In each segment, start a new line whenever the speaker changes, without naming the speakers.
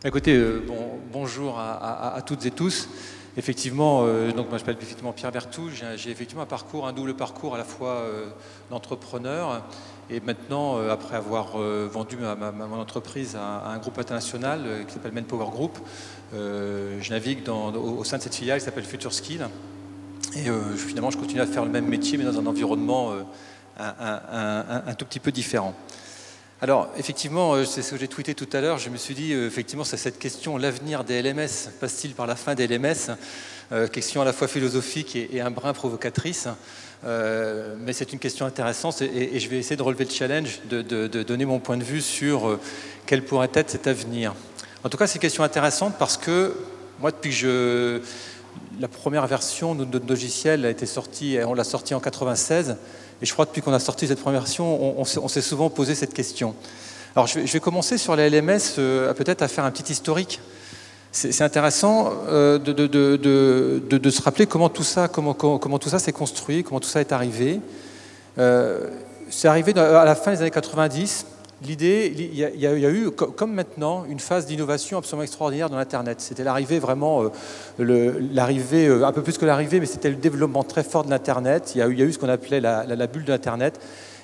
Écoutez, bonjour à toutes et tous. Effectivement, donc moi je m'appelle effectivement Pierre Berthou. J'ai effectivement un double parcours à la fois d'entrepreneur et maintenant, après avoir vendu mon entreprise à un groupe international qui s'appelle Manpower Group, je navigue au sein de cette filiale qui s'appelle Future Skill. Et finalement, je continue à faire le même métier, mais dans un environnement un tout petit peu différent. Alors, effectivement, c'est ce que j'ai tweeté tout à l'heure, je me suis dit, effectivement, c'est cette question, l'avenir des LMS passe-t-il par la fin des LMS? Question à la fois philosophique et un brin provocatrice, mais c'est une question intéressante et je vais essayer de relever le challenge, de donner mon point de vue sur quel pourrait être cet avenir. En tout cas, c'est une question intéressante parce que moi, depuis que la première version de notre logiciel a été sortie, on l'a sortie en 96, et je crois que depuis qu'on a sorti cette première version, on s'est souvent posé cette question. Alors je vais commencer sur les LMS, peut-être à faire un petit historique. C'est intéressant de se rappeler comment tout ça s'est construit, comment tout ça est arrivé. C'est arrivé à la fin des années 90. L'idée, il y a eu, comme maintenant, une phase d'innovation absolument extraordinaire dans l'Internet. C'était l'arrivée vraiment, un peu plus que l'arrivée, mais c'était le développement très fort de l'Internet. Il y a eu ce qu'on appelait la bulle de l'Internet.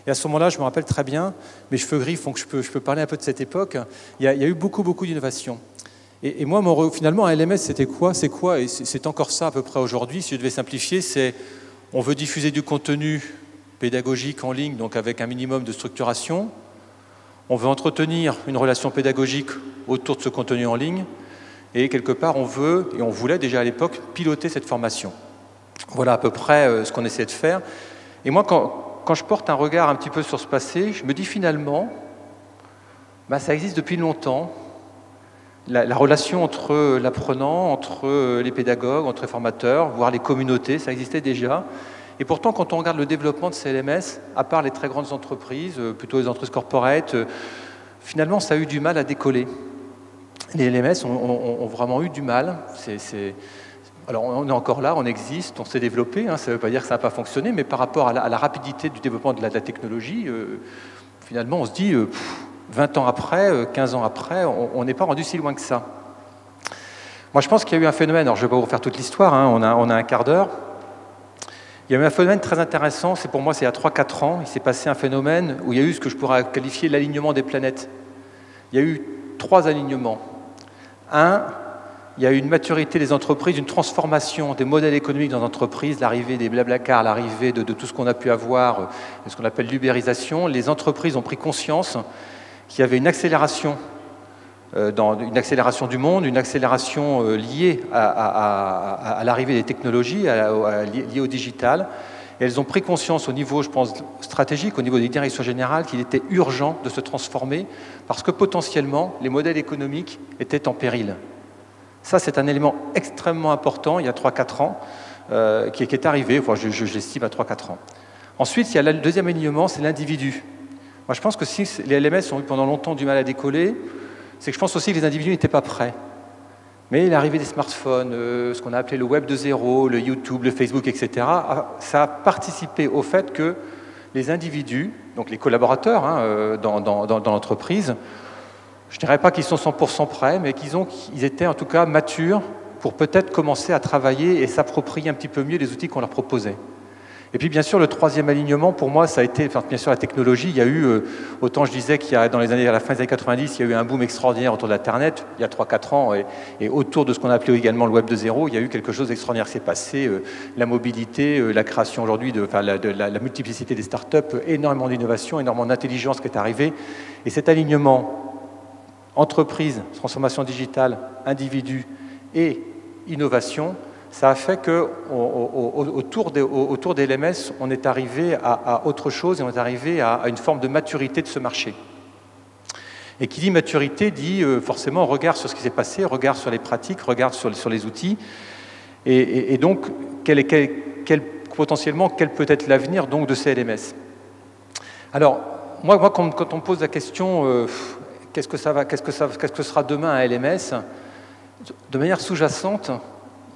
Et à ce moment-là, je me rappelle très bien, mes cheveux gris font que je peux parler un peu de cette époque. Il y a eu beaucoup d'innovations. Et moi, finalement, un LMS, c'était quoi? C'est quoi? Et c'est encore ça à peu près aujourd'hui. Si je devais simplifier, c'est on veut diffuser du contenu pédagogique en ligne, donc avec un minimum de structuration. On veut entretenir une relation pédagogique autour de ce contenu en ligne et quelque part on veut, et on voulait déjà à l'époque, piloter cette formation. Voilà à peu près ce qu'on essayait de faire. Et moi, quand je porte un regard un petit peu sur ce passé, je me dis finalement, ça existe depuis longtemps, la relation entre l'apprenant, entre les pédagogues, entre les formateurs, voire les communautés, ça existait déjà. Et pourtant, quand on regarde le développement de ces LMS, à part les très grandes entreprises, plutôt les entreprises corporate, finalement, ça a eu du mal à décoller. Les LMS ont vraiment eu du mal. Alors, on est encore là, on existe, on s'est développé. Ça ne veut pas dire que ça n'a pas fonctionné, mais par rapport à la rapidité du développement de la technologie, finalement, on se dit, 20 ans après, 15 ans après, on n'est pas rendu si loin que ça. Moi, je pense qu'il y a eu un phénomène. Alors, je ne vais pas vous refaire toute l'histoire, on a un quart d'heure. Il y a eu un phénomène très intéressant, pour moi c'est il y a 3-4 ans, il s'est passé un phénomène où il y a eu ce que je pourrais qualifier l'alignement des planètes. Il y a eu 3 alignements. Un, il y a eu une maturité des entreprises, une transformation des modèles économiques dans les entreprises, l'arrivée des blablacar, l'arrivée de tout ce qu'on a pu avoir, ce qu'on appelle l'ubérisation. Les entreprises ont pris conscience qu'il y avait une accélération du monde, une accélération liée à l'arrivée des technologies, liée au digital. Et elles ont pris conscience au niveau, je pense, stratégique, au niveau des directions générales, qu'il était urgent de se transformer parce que potentiellement, les modèles économiques étaient en péril. Ça, c'est un élément extrêmement important, il y a 3-4 ans, qui est arrivé, je l'estime à 3-4 ans. Ensuite, il y a le deuxième alignement, c'est l'individu. Moi, je pense que si les LMS ont eu pendant longtemps du mal à décoller, c'est que je pense aussi que les individus n'étaient pas prêts. Mais l'arrivée des smartphones, ce qu'on a appelé le Web 2.0, le YouTube, le Facebook, etc., ça a participé au fait que les individus, donc les collaborateurs dans l'entreprise, je ne dirais pas qu'ils sont 100% prêts, mais qu'ils étaient en tout cas matures pour peut-être commencer à travailler et s'approprier un petit peu mieux les outils qu'on leur proposait. Et puis bien sûr, le troisième alignement, pour moi, ça a été, bien sûr, la technologie. Il y a eu, autant je disais qu'il y a à la fin des années 90, il y a eu un boom extraordinaire autour de l'Internet, il y a 3-4 ans, et autour de ce qu'on appelait également le Web 2.0, il y a eu quelque chose d'extraordinaire qui s'est passé, la mobilité, la création aujourd'hui de la multiplicité des startups, énormément d'innovation, énormément d'intelligence qui est arrivée. Et cet alignement, entreprise, transformation digitale, individu et innovation, ça a fait qu'autour des LMS, on est arrivé à autre chose et on est arrivé à une forme de maturité de ce marché. Et qui dit maturité dit forcément regard sur ce qui s'est passé, regard sur les pratiques, regard sur les outils. Et donc, potentiellement, quel peut être l'avenir donc de ces LMS? Alors, moi quand on me pose la question qu'est-ce que sera demain un LMS, de manière sous-jacente,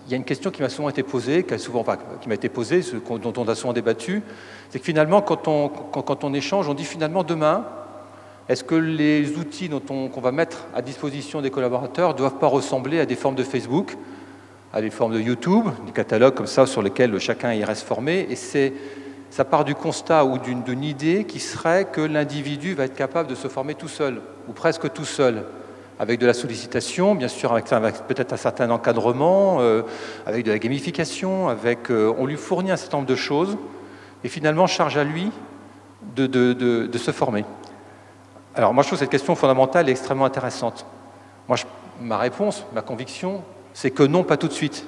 il y a une question qui m'a souvent été posée, qui m'a été posée, dont on a souvent débattu, c'est que finalement, quand on échange, on dit finalement demain, Est-ce que les outils qu'on va mettre à disposition des collaborateurs ne doivent pas ressembler à des formes de Facebook, à des formes de YouTube, des catalogues comme ça sur lesquels chacun y reste formé? Et ça part du constat ou d'une idée qui serait que l'individu va être capable de se former tout seul, ou presque tout seul, avec de la sollicitation, bien sûr, avec peut-être un certain encadrement, avec de la gamification, on lui fournit un certain nombre de choses, et finalement charge à lui de se former. Alors moi je trouve cette question fondamentale et extrêmement intéressante. Moi, ma réponse, ma conviction, c'est que non, pas tout de suite.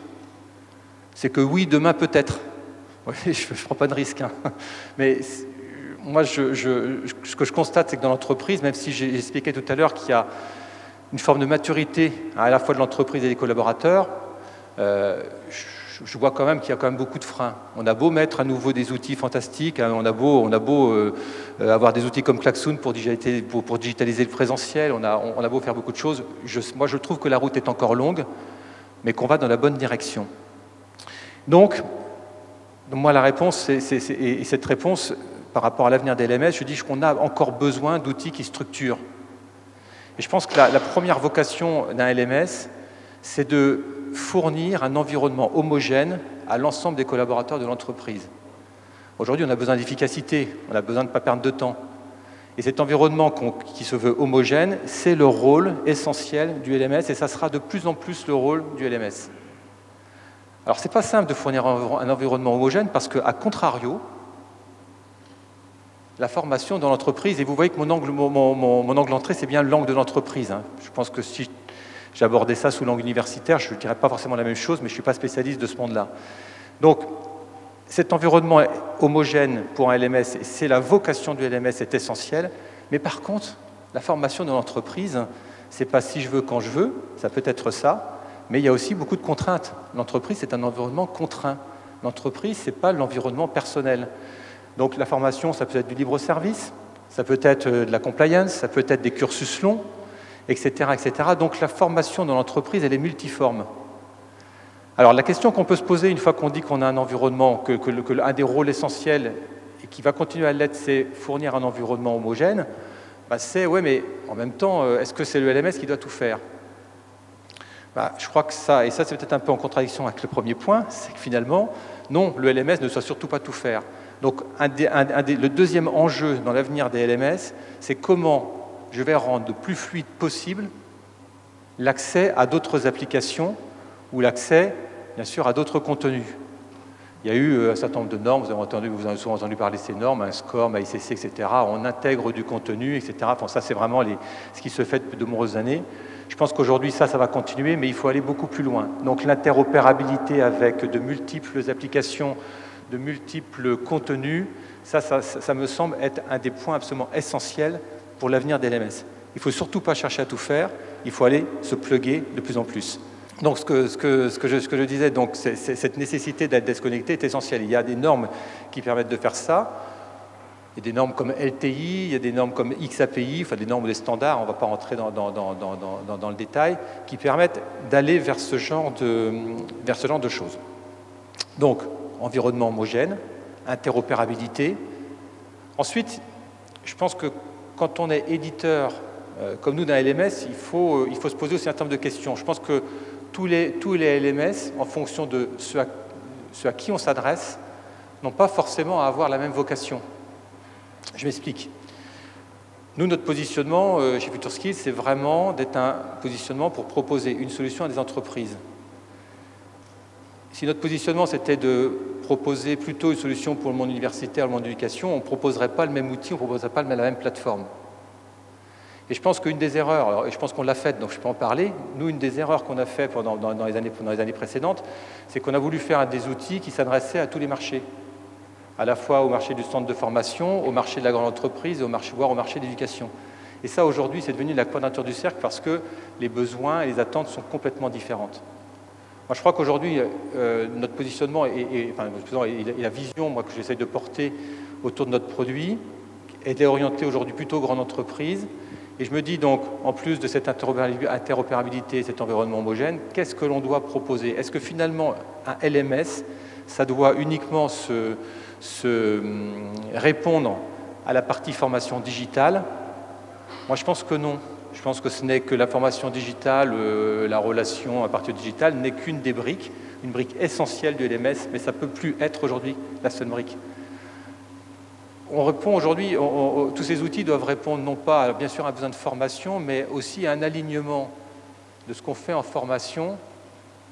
C'est que oui, demain peut-être. Oui, je ne prends pas de risque. Hein. Mais moi, ce que je constate, c'est que dans l'entreprise, même si j'ai expliqué tout à l'heure qu'il y a une forme de maturité à la fois de l'entreprise et des collaborateurs, je vois quand même qu'il y a quand même beaucoup de freins. On a beau mettre à nouveau des outils fantastiques, hein, on a beau avoir des outils comme Klaxoon pour digitaliser le présentiel, on a beau faire beaucoup de choses. Moi, je trouve que la route est encore longue, mais qu'on va dans la bonne direction. Donc moi, la réponse, et cette réponse, par rapport à l'avenir des LMS, je dis qu'on a encore besoin d'outils qui structurent. Et je pense que la première vocation d'un LMS, c'est de fournir un environnement homogène à l'ensemble des collaborateurs de l'entreprise. Aujourd'hui, on a besoin d'efficacité, on a besoin de ne pas perdre de temps. Et cet environnement qui se veut homogène, c'est le rôle essentiel du LMS, et ça sera de plus en plus le rôle du LMS. Alors, ce n'est pas simple de fournir un environnement homogène, parce qu'à contrario, la formation dans l'entreprise, et vous voyez que mon angle d'entrée, c'est bien l'angle de l'entreprise. Hein. Je pense que si j'abordais ça sous l'angle universitaire, je ne dirais pas forcément la même chose, mais je ne suis pas spécialiste de ce monde-là. Donc, cet environnement homogène pour un LMS, et c'est la vocation du LMS, est essentiel. Mais par contre, la formation dans l'entreprise, ce n'est pas si je veux, quand je veux, ça peut être ça, mais il y a aussi beaucoup de contraintes. L'entreprise, c'est un environnement contraint. L'entreprise, ce n'est pas l'environnement personnel. Donc la formation, ça peut être du libre-service, ça peut être de la compliance, ça peut être des cursus longs, etc., etc. Donc la formation dans l'entreprise, elle est multiforme. Alors la question qu'on peut se poser une fois qu'on dit qu'on a un environnement, que un des rôles essentiels, et qui va continuer à l'être, c'est fournir un environnement homogène, c'est, ouais, mais en même temps, est-ce que c'est le LMS qui doit tout faire? Je crois que ça, et ça c'est peut-être un peu en contradiction avec le premier point, c'est que finalement, non, le LMS ne doit surtout pas tout faire. Donc le deuxième enjeu dans l'avenir des LMS, c'est comment je vais rendre le plus fluide possible l'accès à d'autres applications ou l'accès, bien sûr, à d'autres contenus. Il y a eu un certain nombre de normes, vous avez souvent entendu parler de ces normes, un SCORM, AICC, etc. On intègre du contenu, etc. Enfin, ça, c'est vraiment ce qui se fait depuis de nombreuses années. Je pense qu'aujourd'hui, ça va continuer, mais il faut aller beaucoup plus loin. Donc l'interopérabilité avec de multiples applications, de multiples contenus, ça me semble être un des points absolument essentiels pour l'avenir des LMS. Il ne faut surtout pas chercher à tout faire, il faut aller se plugger de plus en plus. Donc ce que je disais, donc, cette nécessité d'être déconnecté est essentielle. Il y a des normes qui permettent de faire ça. Il y a des normes comme LTI, il y a des normes comme XAPI, enfin des normes ou des standards, on ne va pas rentrer dans le détail, qui permettent d'aller vers ce genre de choses. Donc, environnement homogène, interopérabilité. Ensuite, je pense que quand on est éditeur, comme nous d'un LMS, il faut se poser aussi un certain nombre de questions. Je pense que tous les LMS, en fonction de ceux à qui on s'adresse, n'ont pas forcément à avoir la même vocation. Je m'explique. Nous, notre positionnement chez FutureSkills, c'est vraiment d'être un positionnement pour proposer une solution à des entreprises. Si notre positionnement, c'était de proposer plutôt une solution pour le monde universitaire, le monde de l'éducation, on ne proposerait pas le même outil, on ne proposerait pas la même plateforme. Et je pense qu'une des erreurs, et je pense qu'on l'a faite, donc je peux en parler, nous, une des erreurs qu'on a fait dans les années précédentes, c'est qu'on a voulu faire des outils qui s'adressaient à tous les marchés, à la fois au marché du centre de formation, au marché de la grande entreprise, voire au marché de l'éducation. Et ça, aujourd'hui, c'est devenu la quadrature du cercle parce que les besoins et les attentes sont complètement différentes. Moi, je crois qu'aujourd'hui, notre positionnement et la vision que j'essaye de porter autour de notre produit est orientée aujourd'hui plutôt grande entreprise. Et je me dis donc, en plus de cette interopérabilité, cet environnement homogène, qu'est-ce que l'on doit proposer? Est-ce que finalement, un LMS, ça doit uniquement se répondre à la partie formation digitale, Moi, je pense que non. Je pense que ce n'est que la formation digitale, la relation à partir du digital n'est qu'une des briques, une brique essentielle du LMS, mais ça ne peut plus être aujourd'hui la seule brique. On répond aujourd'hui, tous ces outils doivent répondre non pas, bien sûr, à un besoin de formation, mais aussi à un alignement de ce qu'on fait en formation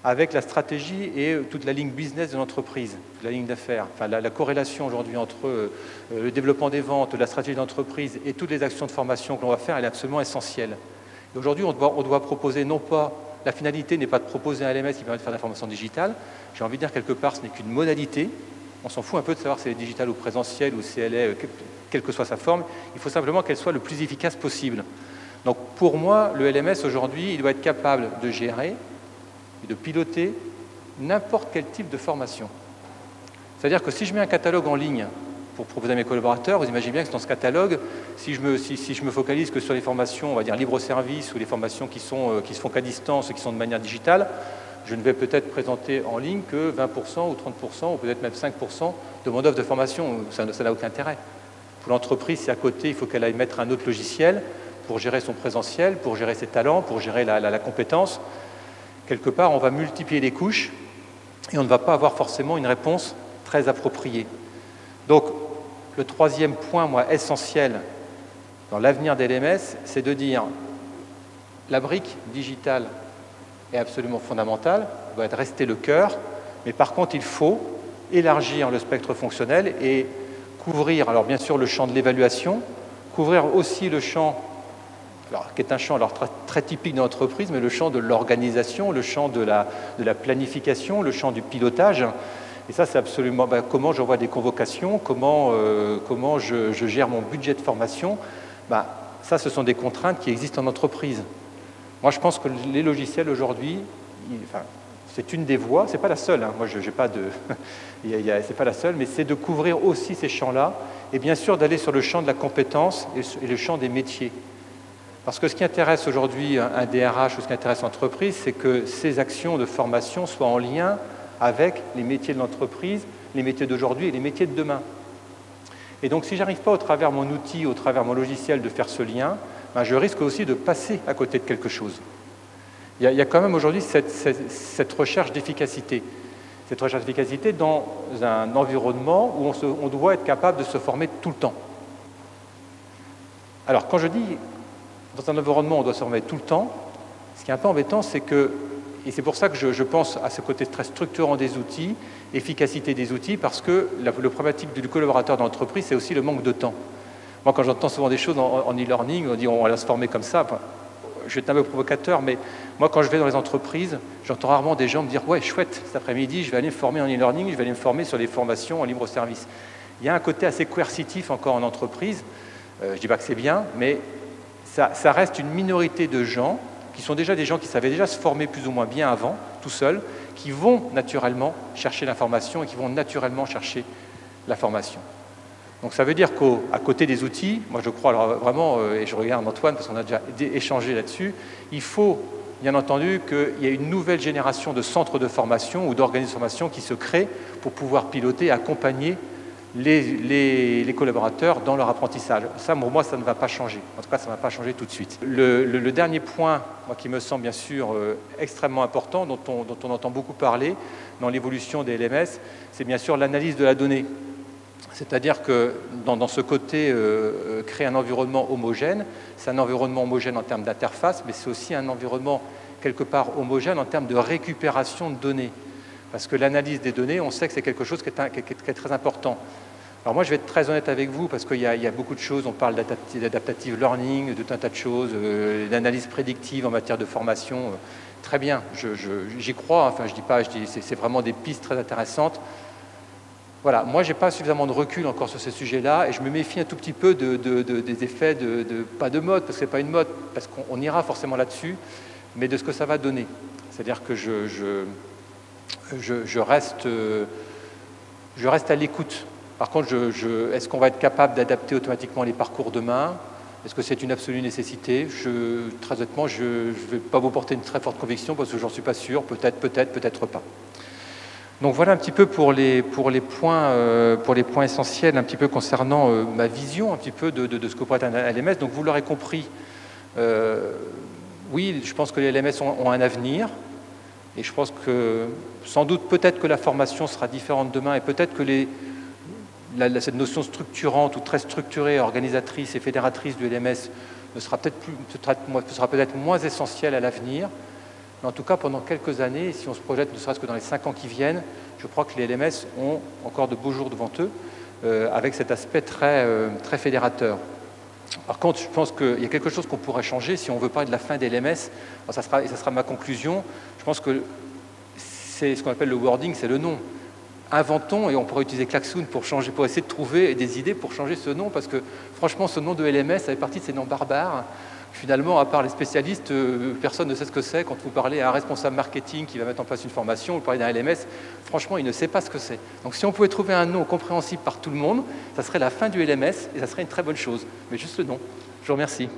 avec la stratégie et toute la ligne business de l'entreprise, la ligne d'affaires. Enfin, la corrélation aujourd'hui entre le développement des ventes, la stratégie d'entreprise et toutes les actions de formation que l'on va faire, elle est absolument essentielle. Aujourd'hui, on doit proposer, non pas, la finalité n'est pas de proposer un LMS qui permet de faire de la formation digitale, j'ai envie de dire quelque part, ce n'est qu'une modalité. On s'en fout un peu de savoir si elle est digitale ou présentielle ou si elle est, quelle que soit sa forme, il faut simplement qu'elle soit le plus efficace possible. Donc pour moi, le LMS aujourd'hui, il doit être capable de gérer et de piloter n'importe quel type de formation. C'est-à-dire que si je mets un catalogue en ligne pour proposer à mes collaborateurs, vous imaginez bien que dans ce catalogue, si je me focalise que sur les formations, on va dire libre-service ou les formations qui se font qu'à distance et qui sont de manière digitale, je ne vais peut-être présenter en ligne que 20% ou 30% ou peut-être même 5% de mon offre de formation. Ça n'a aucun intérêt. Pour l'entreprise, si à côté, il faut qu'elle aille mettre un autre logiciel pour gérer son présentiel, pour gérer ses talents, pour gérer la compétence, quelque part, on va multiplier les couches et on ne va pas avoir forcément une réponse très appropriée. Donc, le troisième point, moi, essentiel dans l'avenir des LMS, c'est de dire la brique digitale est absolument fondamentale, doit être rester le cœur, mais par contre, il faut élargir le spectre fonctionnel et couvrir, alors bien sûr, le champ de l'évaluation, couvrir aussi le champ, alors, qui est un champ alors, très typique de l'entreprise, mais le champ de l'organisation, le champ de la planification, le champ du pilotage. Et ça, c'est absolument comment j'envoie des convocations, comment je gère mon budget de formation. Ça, ce sont des contraintes qui existent en entreprise. Moi, je pense que les logiciels aujourd'hui, c'est une des voies, c'est pas la seule. Hein. Moi, j'ai pas de, c'est pas la seule, mais c'est de couvrir aussi ces champs-là, et bien sûr d'aller sur le champ de la compétence et le champ des métiers. Parce que ce qui intéresse aujourd'hui un DRH ou ce qui intéresse l'entreprise, c'est que ces actions de formation soient en lien avec les métiers de l'entreprise, les métiers d'aujourd'hui et les métiers de demain. Et donc, si j'arrive pas au travers mon outil, au travers mon logiciel de faire ce lien, je risque aussi de passer à côté de quelque chose. Il y a quand même aujourd'hui cette recherche d'efficacité. Cette recherche d'efficacité dans un environnement où on doit être capable de se former tout le temps. Alors, quand je dis dans un environnement où on doit se former tout le temps, ce qui est un peu embêtant, c'est que, et c'est pour ça que je pense à ce côté très structurant des outils, efficacité des outils, parce que le problématique du collaborateur dans l'entreprise, c'est aussi le manque de temps. Moi, quand j'entends souvent des choses en e-learning, on dit on va se former comme ça. Je vais être un peu provocateur, mais moi, quand je vais dans les entreprises, j'entends rarement des gens me dire « Ouais, chouette, cet après-midi, je vais aller me former en e-learning, je vais aller me former sur les formations en libre-service. » Il y a un côté assez coercitif encore en entreprise. Je ne dis pas que c'est bien, mais ça reste une minorité de gens qui sont déjà des gens qui savaient déjà se former plus ou moins bien avant, tout seuls, qui vont naturellement chercher l'information et qui vont naturellement chercher la formation. Donc ça veut dire qu'à côté des outils, moi je crois alors vraiment, et je regarde Antoine parce qu'on a déjà échangé là-dessus, il faut bien entendu qu'il y ait une nouvelle génération de centres de formation ou d'organismes de formation qui se créent pour pouvoir piloter et accompagner les collaborateurs dans leur apprentissage. Ça, pour moi, ça ne va pas changer. En tout cas, ça ne va pas changer tout de suite. Le dernier point, moi, qui me semble bien sûr extrêmement important, dont on entend beaucoup parler dans l'évolution des LMS, c'est bien sûr l'analyse de la donnée. C'est-à-dire que dans ce côté, créer un environnement homogène, c'est un environnement homogène en termes d'interface, mais c'est aussi un environnement quelque part homogène en termes de récupération de données. Parce que l'analyse des données, on sait que c'est quelque chose qui est très important. Alors moi, je vais être très honnête avec vous, parce qu'il y a beaucoup de choses, on parle d'adaptative learning, de tout un tas de choses, d'analyse prédictive en matière de formation. Très bien, j'y crois, enfin je dis pas, c'est vraiment des pistes très intéressantes. Voilà, moi, je n'ai pas suffisamment de recul encore sur ces sujets-là et je me méfie un tout petit peu des effets, pas de mode, parce que ce n'est pas une mode, parce qu'on ira forcément là-dessus, mais de ce que ça va donner. C'est-à-dire que je reste à l'écoute. Par contre, est-ce qu'on va être capable d'adapter automatiquement les parcours demain? Est-ce que c'est une absolue nécessité? Très honnêtement, je ne vais pas vous porter une très forte conviction parce que j'en suis pas sûr, peut-être pas. Donc voilà un petit peu pour les points essentiels, un petit peu concernant ma vision un petit peu de ce que pourrait être un LMS. Donc vous l'aurez compris, Oui, je pense que les LMS ont un avenir. Et je pense que, sans doute, peut-être que la formation sera différente demain et peut-être que cette notion structurante ou très structurée, organisatrice et fédératrice du LMS sera peut-être moins essentielle à l'avenir. Mais en tout cas, pendant quelques années, si on se projette ne serait-ce que dans les 5 ans qui viennent, je crois que les LMS ont encore de beaux jours devant eux, avec cet aspect très fédérateur. Par contre, je pense qu'il y a quelque chose qu'on pourrait changer si on veut parler de la fin des LMS. Et ça sera ma conclusion. Je pense que c'est ce qu'on appelle le wording, c'est le nom. Inventons, et on pourrait utiliser Klaxoon pour essayer de trouver des idées pour changer ce nom, parce que franchement, ce nom de LMS fait partie de ces noms barbares. Finalement, à part les spécialistes, personne ne sait ce que c'est. Quand vous parlez à un responsable marketing qui va mettre en place une formation, vous parlez d'un LMS, franchement, il ne sait pas ce que c'est. Donc si on pouvait trouver un nom compréhensible par tout le monde, ça serait la fin du LMS et ça serait une très bonne chose. Mais juste le nom. Je vous remercie.